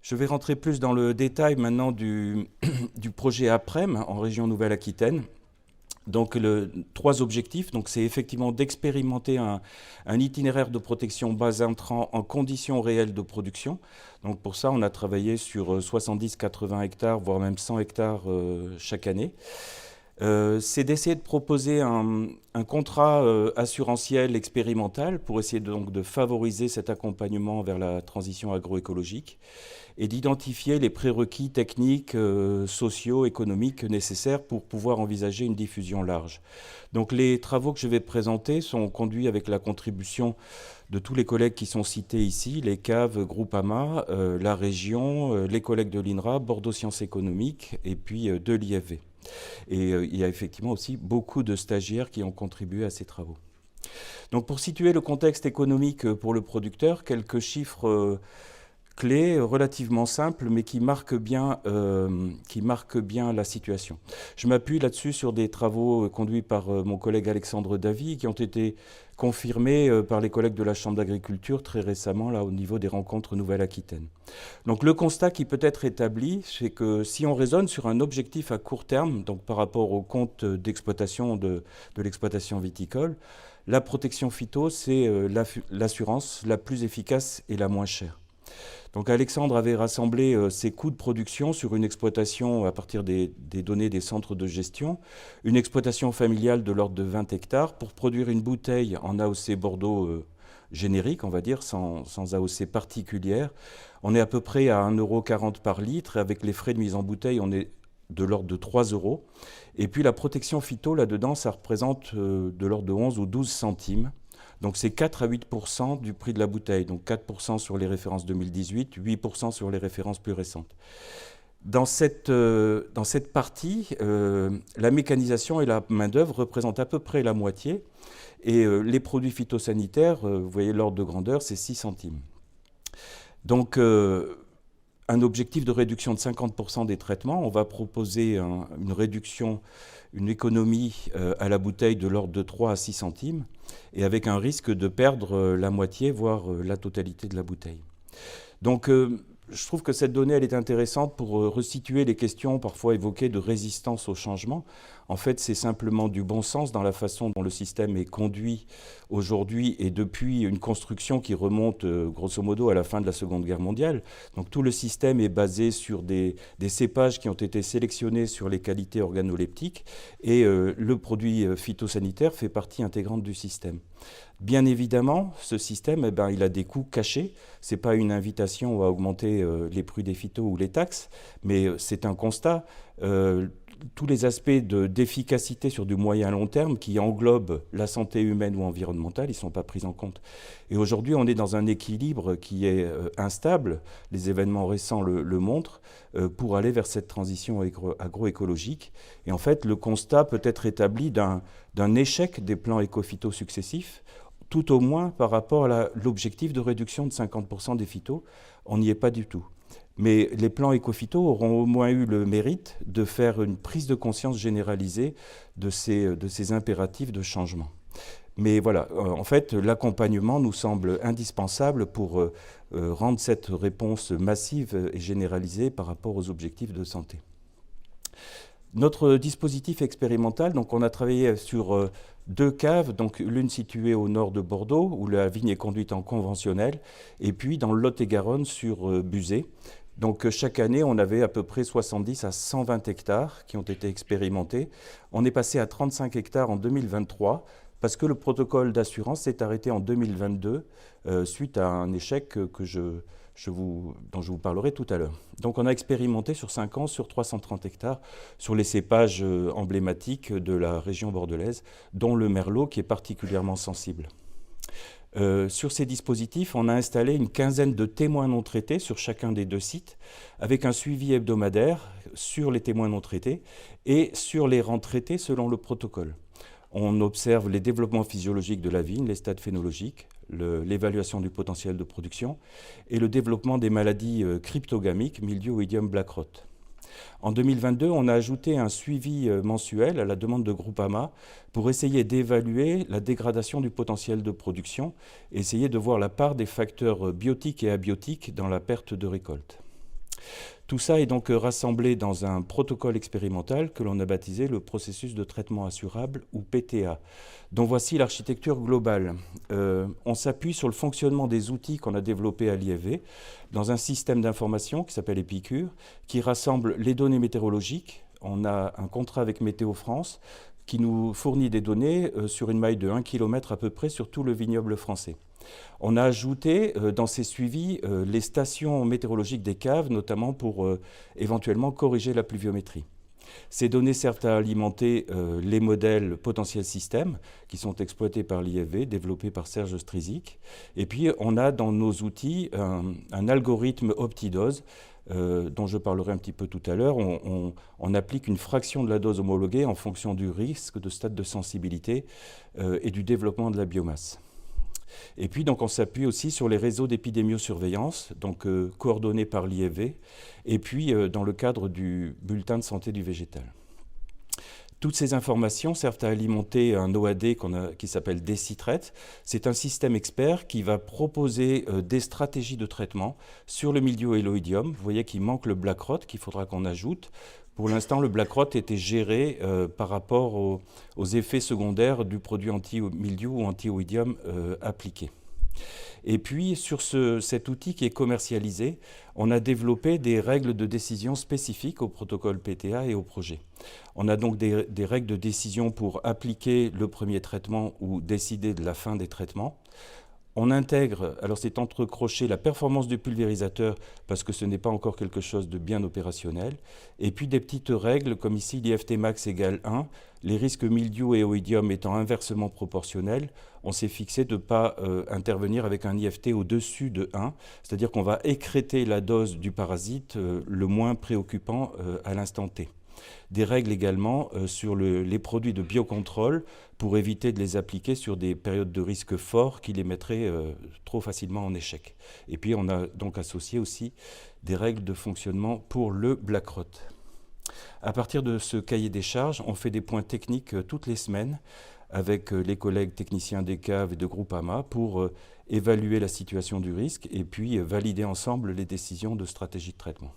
Je vais rentrer plus dans le détail maintenant du projet APREM en région Nouvelle-Aquitaine. Donc, trois objectifs. Donc, c'est effectivement d'expérimenter un itinéraire de protection bas intrants en conditions réelles de production. Donc, pour ça, on a travaillé sur 70-80 hectares, voire même 100 hectares chaque année. C'est d'essayer de proposer un contrat assurantiel expérimental pour essayer donc de favoriser cet accompagnement vers la transition agroécologique et d'identifier les prérequis techniques, sociaux, économiques nécessaires pour pouvoir envisager une diffusion large. Donc les travaux que je vais présenter sont conduits avec la contribution de tous les collègues qui sont cités ici, les CAV, Groupama, la région, les collègues de l'INRA, Bordeaux Sciences économiques et puis de l'IFV. Et il y a effectivement aussi beaucoup de stagiaires qui ont contribué à ces travaux. Donc pour situer le contexte économique pour le producteur, quelques chiffres clés relativement simples, mais qui marquent bien la situation. Je m'appuie là-dessus sur des travaux conduits par mon collègue Alexandre Davy, qui ont été confirmés par les collègues de la Chambre d'agriculture très récemment, là, au niveau des rencontres Nouvelle-Aquitaine. Donc le constat qui peut être établi, c'est que si on raisonne sur un objectif à court terme, donc par rapport au compte d'exploitation de l'exploitation viticole, la protection phyto, c'est l'assurance la plus efficace et la moins chère. Donc Alexandre avait rassemblé ses coûts de production sur une exploitation à partir des données des centres de gestion, une exploitation familiale de l'ordre de 20 hectares pour produire une bouteille en AOC Bordeaux générique, on va dire, sans AOC particulière. On est à peu près à 1,40 € par litre et avec les frais de mise en bouteille, on est de l'ordre de 3 €. Et puis la protection phyto, là-dedans, ça représente de l'ordre de 11 ou 12 centimes. Donc c'est 4 à 8% du prix de la bouteille, donc 4% sur les références 2018, 8% sur les références plus récentes. Dans cette partie, la mécanisation et la main-d'œuvre représentent à peu près la moitié, et les produits phytosanitaires, vous voyez l'ordre de grandeur, c'est 6 centimes. Donc un objectif de réduction de 50% des traitements, on va proposer une réduction, une économie à la bouteille de l'ordre de 3 à 6 centimes, et avec un risque de perdre la moitié, voire la totalité de la bouteille. Donc je trouve que cette donnée elle est intéressante pour resituer les questions parfois évoquées de résistance au changement. En fait, c'est simplement du bon sens dans la façon dont le système est conduit aujourd'hui et depuis une construction qui remonte grosso modo à la fin de la Seconde Guerre mondiale. Donc tout le système est basé sur des cépages qui ont été sélectionnés sur les qualités organoleptiques et le produit phytosanitaire fait partie intégrante du système. Bien évidemment, ce système, il a des coûts cachés. Ce n'est pas une invitation à augmenter les prix des phytos ou les taxes, mais c'est un constat. Tous les aspects d'efficacité sur du moyen long terme qui englobent la santé humaine ou environnementale, ils ne sont pas pris en compte. Et aujourd'hui, on est dans un équilibre qui est instable, les événements récents le montrent, pour aller vers cette transition agroécologique. Et en fait, le constat peut être établi d'un échec des plans éco-phyto successifs, tout au moins par rapport à l'objectif de réduction de 50% des phytos. On n'y est pas du tout. Mais les plans éco-phyto auront au moins eu le mérite de faire une prise de conscience généralisée de ces impératifs de changement. Mais voilà, en fait, l'accompagnement nous semble indispensable pour rendre cette réponse massive et généralisée par rapport aux objectifs de santé. Notre dispositif expérimental, donc on a travaillé sur deux caves, donc l'une située au nord de Bordeaux, où la vigne est conduite en conventionnel, et puis dans le Lot-et-Garonne sur Buzet. Donc chaque année, on avait à peu près 70 à 120 hectares qui ont été expérimentés. On est passé à 35 hectares en 2023 parce que le protocole d'assurance s'est arrêté en 2022 suite à un échec dont je vous parlerai tout à l'heure. Donc on a expérimenté sur 5 ans sur 330 hectares sur les cépages emblématiques de la région bordelaise, dont le merlot qui est particulièrement sensible. Sur ces dispositifs, on a installé une quinzaine de témoins non traités sur chacun des deux sites, avec un suivi hebdomadaire sur les témoins non traités et sur les rangs traités selon le protocole. On observe les développements physiologiques de la vigne, les stades phénologiques, l'évaluation du potentiel de production et le développement des maladies cryptogamiques, mildiou, oïdium, black rot. En 2022, on a ajouté un suivi mensuel à la demande de Groupama pour essayer d'évaluer la dégradation du potentiel de production et essayer de voir la part des facteurs biotiques et abiotiques dans la perte de récolte. Tout ça est donc rassemblé dans un protocole expérimental que l'on a baptisé le processus de traitement assurable, ou PTA, dont voici l'architecture globale. On s'appuie sur le fonctionnement des outils qu'on a développés à l'IFV dans un système d'information qui s'appelle Épicure, qui rassemble les données météorologiques. On a un contrat avec Météo France qui nous fournit des données sur une maille de 1 km à peu près sur tout le vignoble français. On a ajouté dans ces suivis les stations météorologiques des caves, notamment pour éventuellement corriger la pluviométrie. Ces données servent à alimenter les modèles potentiels systèmes qui sont exploités par l'IFV, développés par Serge Stryzik. Et puis, on a dans nos outils un algorithme OptiDose dont je parlerai un petit peu tout à l'heure. On applique une fraction de la dose homologuée en fonction du risque, de stade de sensibilité et du développement de la biomasse. Et puis, donc, on s'appuie aussi sur les réseaux d'épidémiosurveillance, donc coordonnés par l'IFV, et puis dans le cadre du bulletin de santé du végétal. Toutes ces informations servent à alimenter un OAD qui s'appelle DECITRAIT. C'est un système expert qui va proposer des stratégies de traitement sur le mildiou et l'oïdium. Vous voyez qu'il manque le black rot qu'il faudra qu'on ajoute. Pour l'instant, le black rot était géré par rapport aux effets secondaires du produit anti-mildiou ou anti-oïdium appliqué. Et puis, sur cet outil qui est commercialisé, on a développé des règles de décision spécifiques au protocole PTA et au projet. On a donc des règles de décision pour appliquer le premier traitement ou décider de la fin des traitements. On intègre, alors c'est entrecroché, la performance du pulvérisateur parce que ce n'est pas encore quelque chose de bien opérationnel. Et puis des petites règles comme ici l'IFT max égale 1, les risques mildiou et oïdium étant inversement proportionnels, on s'est fixé de ne pas intervenir avec un IFT au-dessus de 1, c'est-à-dire qu'on va écrêter la dose du parasite le moins préoccupant à l'instant T. Des règles également sur les produits de biocontrôle pour éviter de les appliquer sur des périodes de risque forts qui les mettraient trop facilement en échec. Et puis on a donc associé aussi des règles de fonctionnement pour le black rot. À partir de ce cahier des charges, on fait des points techniques toutes les semaines avec les collègues techniciens des caves et de Groupama pour évaluer la situation du risque et puis valider ensemble les décisions de stratégie de traitement.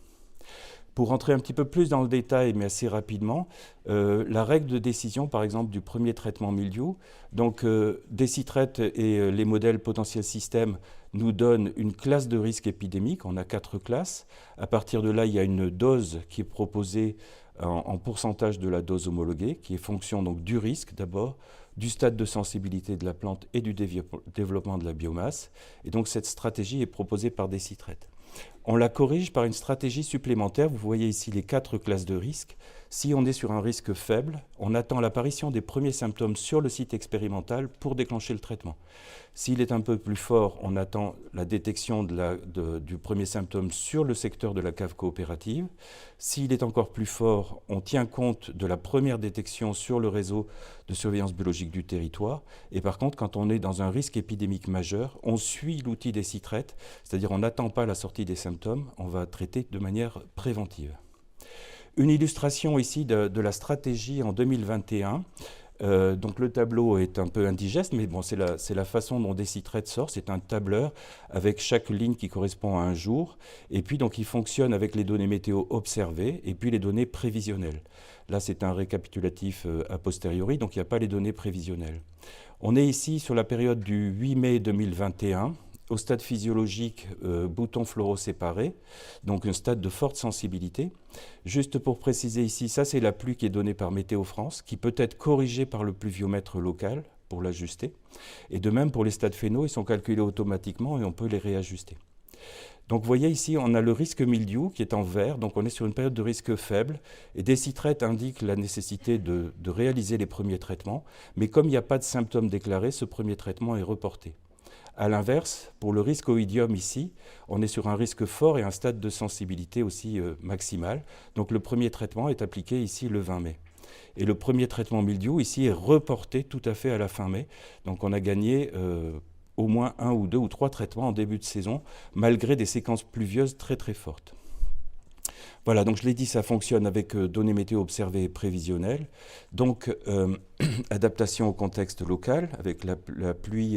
Pour rentrer un petit peu plus dans le détail, mais assez rapidement, la règle de décision, par exemple, du premier traitement mildiou, donc DECITRAIT et les modèles potentiels systèmes nous donnent une classe de risque épidémique. On a 4 classes. À partir de là, il y a une dose qui est proposée en pourcentage de la dose homologuée, qui est fonction donc du risque d'abord, du stade de sensibilité de la plante et du développement de la biomasse. Et donc cette stratégie est proposée par DECITRAIT. On la corrige par une stratégie supplémentaire. Vous voyez ici les 4 classes de risque. Si on est sur un risque faible, on attend l'apparition des premiers symptômes sur le site expérimental pour déclencher le traitement. S'il est un peu plus fort, on attend la détection du premier symptôme sur le secteur de la cave coopérative. S'il est encore plus fort, on tient compte de la première détection sur le réseau de surveillance biologique du territoire. Et par contre, quand on est dans un risque épidémique majeur, on suit l'outil DECITRAIT, c'est-à-dire on n'attend pas la sortie des symptômes, on va traiter de manière préventive. Une illustration ici de la stratégie en 2021. Donc le tableau est un peu indigeste, mais bon, c'est la façon dont DECITRAIT sort. C'est un tableur avec chaque ligne qui correspond à un jour. Et puis donc il fonctionne avec les données météo observées et puis les données prévisionnelles. Là, c'est un récapitulatif a posteriori, donc il n'y a pas les données prévisionnelles. On est ici sur la période du 8 mai 2021. Au stade physiologique, boutons floraux séparés, donc un stade de forte sensibilité. Juste pour préciser ici, ça c'est la pluie qui est donnée par Météo France, qui peut être corrigée par le pluviomètre local pour l'ajuster. Et de même pour les stades phéno, ils sont calculés automatiquement et on peut les réajuster. Donc vous voyez ici, on a le risque mildiou qui est en vert, donc on est sur une période de risque faible. Et DECITRAIT indique la nécessité de réaliser les premiers traitements, mais comme il n'y a pas de symptômes déclarés, ce premier traitement est reporté. A l'inverse, pour le risque oïdium ici, on est sur un risque fort et un stade de sensibilité aussi maximal. Donc le premier traitement est appliqué ici le 20 mai. Et le premier traitement mildiou ici est reporté tout à fait à la fin mai. Donc on a gagné au moins 1 ou 2 ou 3 traitements en début de saison, malgré des séquences pluvieuses très très fortes. Voilà, donc je l'ai dit, ça fonctionne avec données météo observées et prévisionnelles. Donc adaptation au contexte local, avec la pluie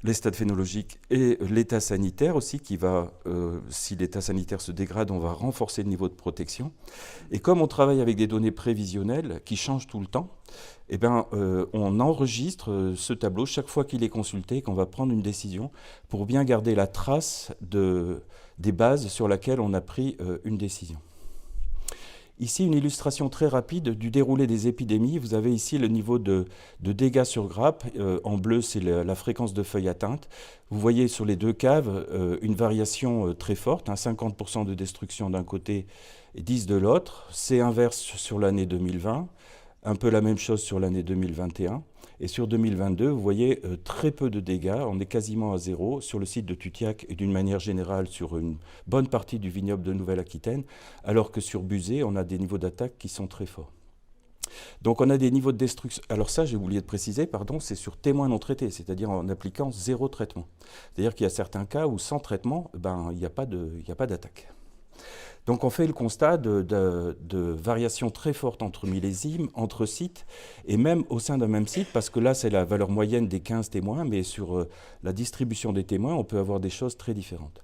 les stades phénologiques et l'état sanitaire aussi, qui va, si l'état sanitaire se dégrade, on va renforcer le niveau de protection. Et comme on travaille avec des données prévisionnelles qui changent tout le temps, eh ben, on enregistre ce tableau chaque fois qu'il est consulté, qu'on va prendre une décision, pour bien garder la trace des bases sur lesquelles on a pris une décision. Ici, une illustration très rapide du déroulé des épidémies. Vous avez ici le niveau de dégâts sur grappes. En bleu, c'est la fréquence de feuilles atteintes. Vous voyez sur les deux caves une variation très forte, 50% de destruction d'un côté et 10% de l'autre. C'est inverse sur l'année 2020, un peu la même chose sur l'année 2021. Et sur 2022, vous voyez très peu de dégâts, on est quasiment à zéro sur le site de Tutiac et d'une manière générale sur une bonne partie du vignoble de Nouvelle-Aquitaine, alors que sur Buzet, on a des niveaux d'attaque qui sont très forts. Donc on a des niveaux de destruction. Alors ça, j'ai oublié de préciser, pardon, c'est sur témoins non traités, c'est-à-dire en appliquant 0 traitement. C'est-à-dire qu'il y a certains cas où sans traitement, il n'y a pas d'attaque. Donc on fait le constat de variations très fortes entre millésimes, entre sites, et même au sein d'un même site, parce que là c'est la valeur moyenne des 15 témoins, mais sur la distribution des témoins, on peut avoir des choses très différentes.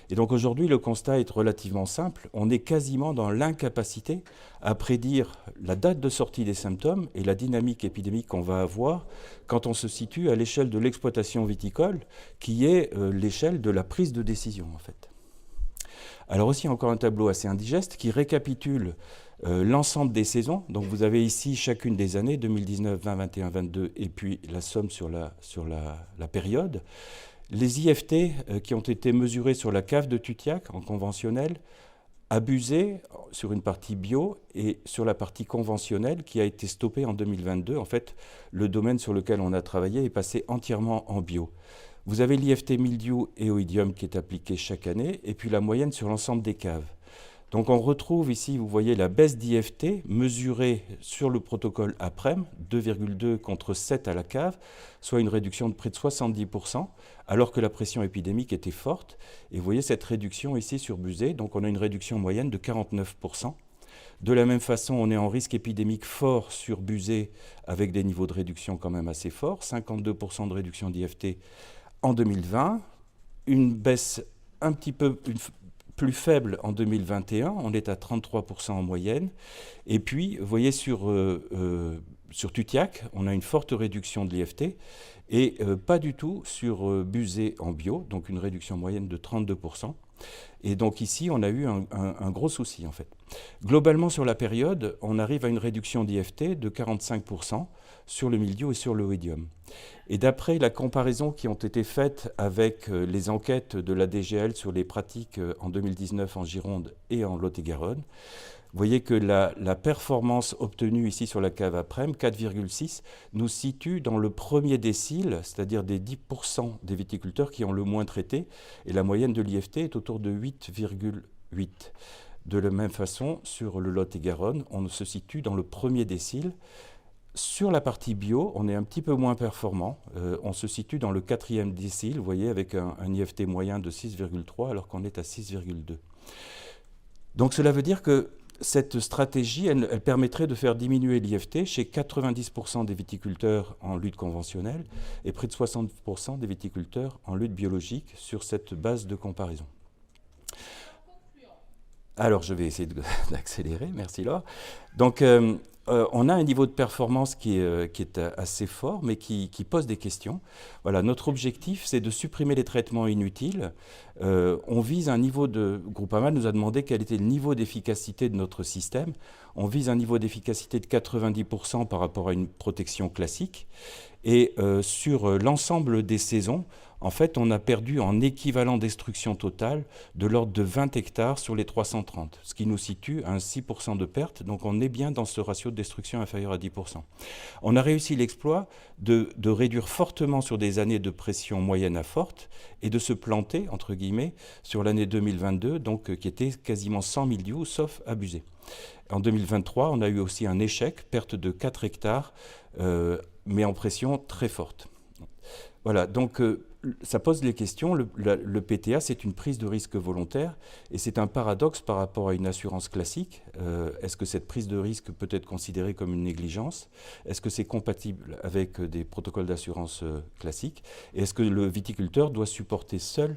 Et donc aujourd'hui, le constat est relativement simple. On est quasiment dans l'incapacité à prédire la date de sortie des symptômes et la dynamique épidémique qu'on va avoir quand on se situe à l'échelle de l'exploitation viticole, qui est l'échelle de la prise de décision en fait. Alors aussi encore un tableau assez indigeste qui récapitule l'ensemble des saisons. Donc vous avez ici chacune des années, 2019, 20, 21, 22, et puis la somme sur la période. Les IFT qui ont été mesurés sur la cave de Tutiac en conventionnel, abusés sur une partie bio et sur la partie conventionnelle qui a été stoppée en 2022. En fait, le domaine sur lequel on a travaillé est passé entièrement en bio. Vous avez l'IFT mildiou et oïdium qui est appliqué chaque année, et puis la moyenne sur l'ensemble des caves. Donc on retrouve ici, vous voyez la baisse d'IFT mesurée sur le protocole APREM, 2,2 contre 7 à la cave, soit une réduction de près de 70%, alors que la pression épidémique était forte. Et vous voyez cette réduction ici sur Buzet, donc on a une réduction moyenne de 49%. De la même façon, on est en risque épidémique fort sur Buzet, avec des niveaux de réduction quand même assez forts, 52% de réduction d'IFT en 2020, une baisse un petit peu plus faible en 2021, on est à 33% en moyenne. Et puis, vous voyez sur Tutiac, on a une forte réduction de l'IFT et pas du tout sur Buzet en bio, donc une réduction moyenne de 32%. Et donc ici, on a eu un gros souci en fait. Globalement, sur la période, on arrive à une réduction d'IFT de 45% sur le mildiou et sur le oïdium. Et d'après la comparaison qui ont été faites avec les enquêtes de la DGL sur les pratiques en 2019 en Gironde et en Lot-et-Garonne, vous voyez que la performance obtenue ici sur la cave Aprem, 4,6, nous situe dans le premier décile, c'est-à-dire des 10% des viticulteurs qui ont le moins traité, et la moyenne de l'IFT est autour de 8,8. De la même façon, sur le Lot-et-Garonne, on se situe dans le premier décile. Sur la partie bio, on est un petit peu moins performant. On se situe dans le 4e décile, vous voyez, avec un IFT moyen de 6,3 alors qu'on est à 6,2. Donc cela veut dire que cette stratégie, elle permettrait de faire diminuer l'IFT chez 90% des viticulteurs en lutte conventionnelle et près de 60% des viticulteurs en lutte biologique sur cette base de comparaison. Alors, je vais essayer d'accélérer, merci Laure. Donc, on a un niveau de performance qui est assez fort, mais qui pose des questions. Voilà, notre objectif, c'est de supprimer les traitements inutiles. On vise un niveau de... Groupama nous a demandé quel était le niveau d'efficacité de notre système. On vise un niveau d'efficacité de 90% par rapport à une protection classique. Et sur l'ensemble des saisons, en fait, on a perdu en équivalent destruction totale de l'ordre de 20 hectares sur les 330, ce qui nous situe à un 6% de perte. Donc on est bien dans ce ratio de destruction inférieur à 10%. On a réussi l'exploit de réduire fortement sur des années de pression moyenne à forte et de se planter, entre guillemets, sur l'année 2022, donc, qui était quasiment 100 mildiou, sauf abusé. En 2023, on a eu aussi un échec, perte de 4 hectares, mais en pression très forte. Voilà, donc ça pose les questions. Le PTA, c'est une prise de risque volontaire et c'est un paradoxe par rapport à une assurance classique. Est-ce que cette prise de risque peut être considérée comme une négligence? Est-ce que c'est compatible avec des protocoles d'assurance classiques? Et est-ce que le viticulteur doit supporter seul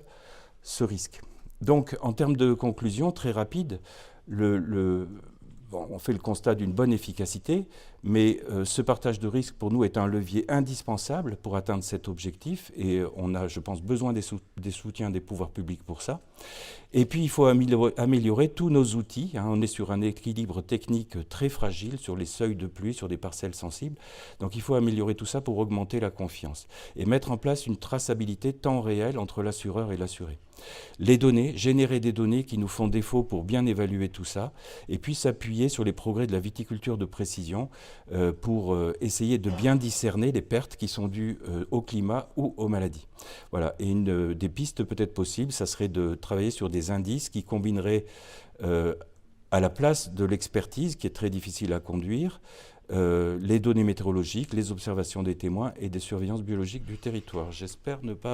ce risque? Donc, en termes de conclusion, très rapide, bon, on fait le constat d'une bonne efficacité, mais ce partage de risque pour nous est un levier indispensable pour atteindre cet objectif et on a, je pense, besoin des soutiens des pouvoirs publics pour ça. Et puis il faut améliorer tous nos outils, hein. On est sur un équilibre technique très fragile sur les seuils de pluie, sur des parcelles sensibles. Donc il faut améliorer tout ça pour augmenter la confiance et mettre en place une traçabilité temps réel entre l'assureur et l'assuré. Les données, générer des données qui nous font défaut pour bien évaluer tout ça, et puis s'appuyer sur les progrès de la viticulture de précision pour essayer de bien discerner les pertes qui sont dues au climat ou aux maladies. Voilà. Et une des pistes peut-être possibles, ça serait de travailler sur des indices qui combineraient à la place de l'expertise, qui est très difficile à conduire, les données météorologiques, les observations des témoins et des surveillances biologiques du territoire. J'espère ne pas avoir